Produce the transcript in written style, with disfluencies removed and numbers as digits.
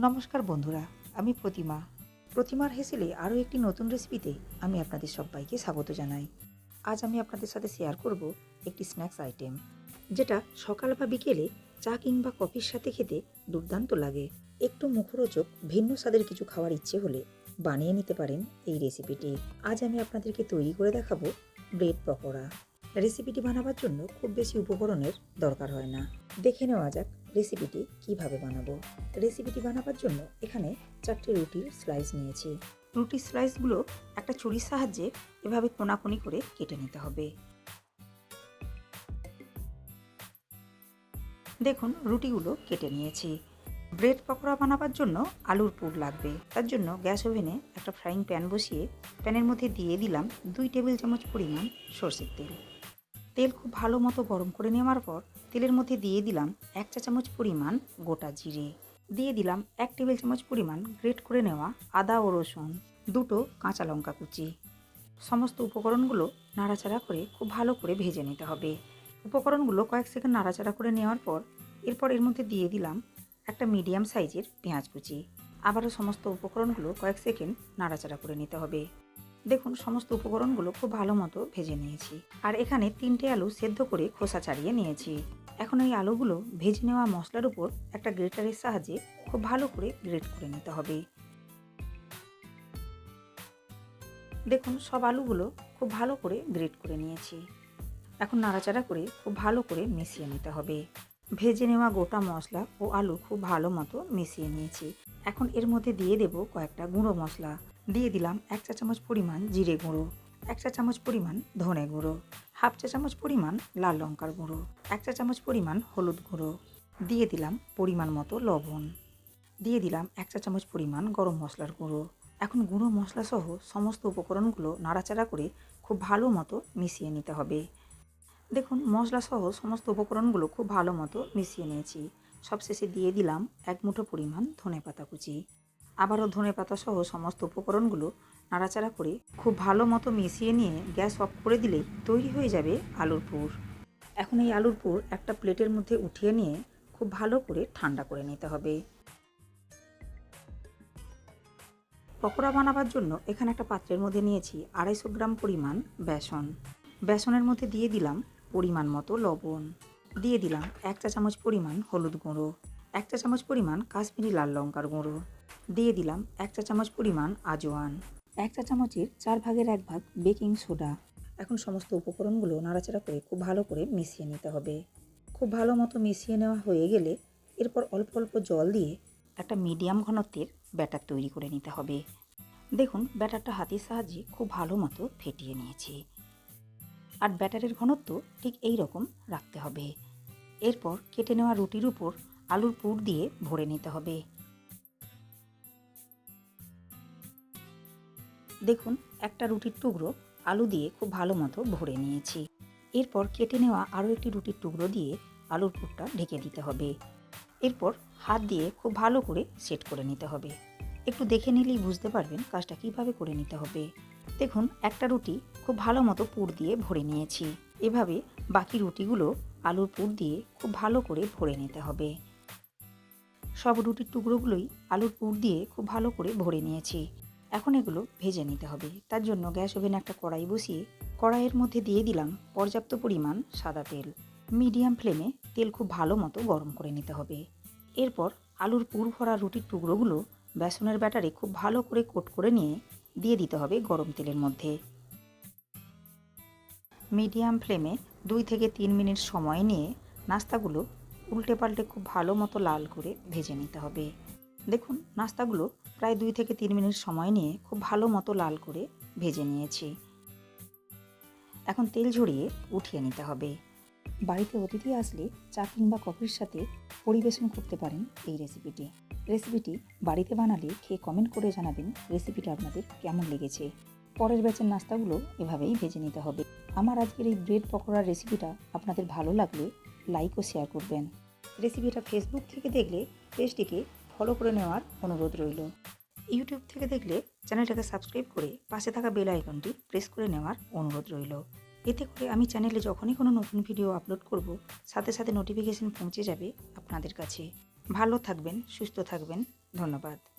নমস্কার বন্ধুরা, আমি প্রতিমার হেসেলে আরও একটি নতুন রেসিপিতে আমি আপনাদের সবাইকে স্বাগত জানাই। আজ আমি আপনাদের সাথে শেয়ার করব একটি স্ন্যাক্স আইটেম, যেটা সকাল বা বিকেলে চা কিংবা কফির সাথে খেতে দুর্দান্ত লাগে। একটু মুখরোচক ভিন্ন স্বাদের কিছু খাওয়ার ইচ্ছে হলে বানিয়ে নিতে পারেন এই রেসিপিটি। আজ আমি আপনাদেরকে তৈরি করে দেখাবো ব্রেড পকোড়া। রেসিপিটি বানাবার জন্য খুব বেশি উপকরণের দরকার হয় না। দেখে নেওয়া যাক রেসিপিটি কিভাবে বানাবো। রেসিপিটি বানাবার জন্য এখানে 4টি রুটির স্লাইস নিয়েছি। রুটির স্লাইসগুলো একটা ছুরির সাহায্যে এভাবে কোনাকুনি করে কেটে নিতে হবে। দেখুন, রুটিগুলো কেটে নিয়েছি। ব্রেড পকোড়া বানাবার জন্য আলুর পুর লাগবে। তার জন্য গ্যাস ওভেনে একটা ফ্রাইং প্যান বসিয়ে প্যানের মধ্যে দিয়ে দিলাম 2 টেবিল চামচ পরিমাণ সরষের তেল। তেল খুব ভালো মতো গরম করে নেওয়ার পর তেলের মধ্যে দিয়ে দিলাম 1 চা চামচ পরিমাণ গোটা জিরে, দিয়ে দিলাম 1 টেবিল চামচ পরিমাণ গ্রেট করে নেওয়া আদা ও রসুন, 2টো কাঁচা লঙ্কা কুচি। সমস্ত উপকরণগুলো নাড়াচাড়া করে খুব ভালো করে ভেজে নিতে হবে। উপকরণগুলো কয়েক সেকেন্ড নাড়াচাড়া করে নেওয়ার পর এরপর এর মধ্যে দিয়ে দিলাম একটা মিডিয়াম সাইজের পেঁয়াজ কুচি। আবারও সমস্ত উপকরণগুলো কয়েক সেকেন্ড নাড়াচাড়া করে নিতে হবে। দেখুন, সমস্ত উপকরণগুলো খুব ভালো মতো ভেজে নিয়েছি। আর এখানে 3টে আলু সেদ্ধ করে খোসা ছাড়িয়ে নিয়েছি। এখন এই আলুগুলো ভেজে নেওয়া মশলার উপর একটা গ্রেটারের সাহায্যে খুব ভালো করে গ্রেট করে নিতে হবে। দেখুন, সব আলুগুলো খুব ভালো করে গ্রেট করে নিয়েছি। এখন নাড়াচাড়া করে খুব ভালো করে মিশিয়ে নিতে হবে। ভেজে নেওয়া গোটা মশলা ও আলু খুব ভালো মতো মিশিয়ে নিয়েছি। এখন এর মধ্যে দিয়ে দেব কয়েকটা গুঁড়ো মশলা। দিয়ে দিলাম 1 চা চামচ পরিমাণ জিরে গুঁড়ো, 1 চা চামচ পরিমাণ ধনে গুঁড়ো, হাফ চা চামচ পরিমাণ লাল লঙ্কার গুঁড়ো, 1 চা চামচ পরিমাণ হলুদ গুঁড়ো, দিয়ে দিলাম পরিমাণ মতো লবণ, দিয়ে দিলাম 1 চা চামচ পরিমাণ গরম মশলার গুঁড়ো। এখন গুঁড়ো মশলা সহ সমস্ত উপকরণগুলো নাড়াচাড়া করে খুব ভালো মতো মিশিয়ে নিতে হবে। দেখুন, মশলা সহ সমস্ত উপকরণগুলো খুব ভালো মতো মিশিয়ে নিয়েছি। সবশেষে দিয়ে দিলাম 1 মুঠো পরিমাণ ধনেপাতা কুচি। আবারও ধনেপাতা সহ সমস্ত উপকরণগুলো নাড়াচাড়া করে খুব ভালো মতো মিশিয়ে নিয়ে গ্যাস অফ করে দিলেই তৈরি হয়ে যাবে আলুর পুর। এখন এই আলুর পুর একটা প্লেটের মধ্যে উঠিয়ে নিয়ে খুব ভালো করে ঠান্ডা করে নিতে হবে। পকোড়া বানাবার জন্য এখানে একটা পাত্রের মধ্যে নিয়েছি 250 গ্রাম পরিমাণ বেসন। বেসনের মধ্যে দিয়ে দিলাম পরিমাণ মতো লবণ, দিয়ে দিলাম 1 চা চামচ পরিমাণ হলুদ গুঁড়ো, 1 চা চামচ পরিমাণ কাশ্মীরি লাল লঙ্কার গুঁড়ো, দিয়ে দিলাম 1 চা চামচ পরিমাণ আজওয়ান, 1 চা চামচের 4 ভাগের 1 ভাগ বেকিং সোডা। এখন সমস্ত উপকরণগুলো নাড়াচাড়া করে খুব ভালো করে মিশিয়ে নিতে হবে। খুব ভালো মতো মিশিয়ে নেওয়া হয়ে গেলে এরপর অল্প অল্প জল দিয়ে একটা মিডিয়াম ঘনত্বের ব্যাটার তৈরি করে নিতে হবে। দেখুন, ব্যাটারটা হাতের সাহায্যে খুব ভালো মতো ফেটিয়ে নিয়েছি। আর ব্যাটারের ঘনত্ব ঠিক এই রকম রাখতে হবে। এরপর কেটে নেওয়া রুটির উপর আলুর পুর দিয়ে ভরে নিতে হবে। দেখুন, একটা রুটির টুকরো আলু দিয়ে খুব ভালো মতো ভরে নিয়েছি। এরপর কেটে নেওয়া আরও একটি রুটির টুকরো দিয়ে আলুর পুরটা ঢেকে দিতে হবে। এরপর হাত দিয়ে খুব ভালো করে সেট করে নিতে হবে। একটু দেখে নিলেই বুঝতে পারবেন কাজটা কিভাবে করে নিতে হবে। দেখুন, একটা রুটি খুব ভালো মতো পুর দিয়ে ভরে নিয়েছি। এভাবে বাকি রুটিগুলো আলুর পুর দিয়ে খুব ভালো করে ভরে নিতে হবে। সব রুটির টুকরোগুলোই আলুর পুর দিয়ে খুব ভালো করে ভরে নিয়েছি। এখন এগুলো ভেজে নিতে হবে। তার জন্য গ্যাস ওভেনে একটা কড়াই বসিয়ে কড়াইয়ের মধ্যে দিয়ে দিলাম পর্যাপ্ত পরিমাণ সাদা তেল। মিডিয়াম ফ্লেমে তেল খুব ভালো মতো গরম করে নিতে হবে। এরপর আলুর পুর ভরা রুটির টুকরোগুলো বেসনের ব্যাটারে খুব ভালো করে কোট করে নিয়ে দিয়ে দিতে হবে গরম তেলের মধ্যে। মিডিয়াম ফ্লেমে 2 থেকে 3 মিনিট সময় নিয়ে নাস্তাগুলো উল্টে পাল্টে খুব ভালো মতো লাল করে ভেজে নিতে হবে। দেখুন, নাস্তাগুলো প্রায় 2 থেকে 3 মিনিট সময় নিয়ে খুব ভালো মতো লাল করে ভেজে নিয়েছি। এখন তেল ঝরিয়ে উঠিয়ে নিতে হবে। বাড়িতে অতিথি আসলে চা কিংবা কফির সাথে পরিবেশন করতে পারেন এই রেসিপিটি বাড়িতে বানালে খেয়ে কমেন্ট করে জানাবেন রেসিপিটা আপনাদের কেমন লেগেছে। পরের ব্যাচের নাস্তাগুলো এভাবেই ভেজে নিতে হবে। আমার আজকের এই ব্রেড পকোড়ার রেসিপিটা আপনাদের ভালো লাগলে লাইক ও শেয়ার করবেন। রেসিপিটা ফেসবুক থেকে দেখলে পেজটিকে ফলো করে নেওয়ার অনুরোধ রইল। ইউটিউব থেকে দেখলে চ্যানেলটাকে সাবস্ক্রাইব করে পাশে থাকা বেল আইকনটি প্রেস করে নেওয়ার অনুরোধ রইল। এতে করে আমি চ্যানেলে যখনই কোনো নতুন ভিডিও আপলোড করব, সাথে সাথে নোটিফিকেশন পৌঁছে যাবে আপনাদের কাছে। ভালো থাকবেন, সুস্থ থাকবেন। ধন্যবাদ।